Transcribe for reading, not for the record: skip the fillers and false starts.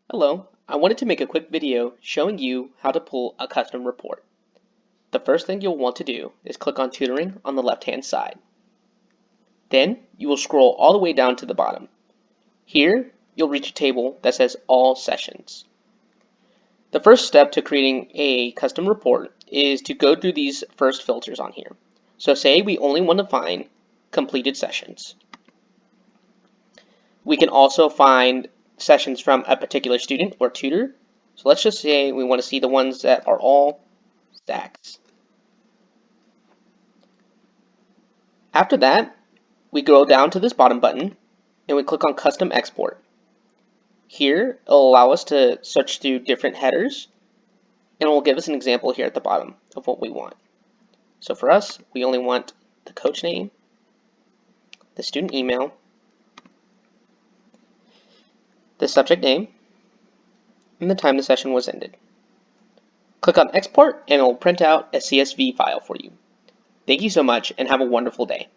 Hello, I wanted to make a quick video showing you how to pull a custom report. The first thing you'll want to do is click on Tutoring on the left-hand side. Then you will scroll all the way down to the bottom. Here, you'll reach a table that says All Sessions. The first step to creating a custom report is to go through these first filters on here. So say we only want to find completed sessions. We can also find sessions from a particular student or tutor. So let's just say we want to see the ones that are all stacks. After that, we go down to this bottom button and we click on Custom Export. Here, it'll allow us to search through different headers and it will give us an example here at the bottom of what we want. So for us, we only want the coach name, the student email, the subject name, and the time the session was ended. Click on Export and it will print out a CSV file for you. Thank you so much and have a wonderful day.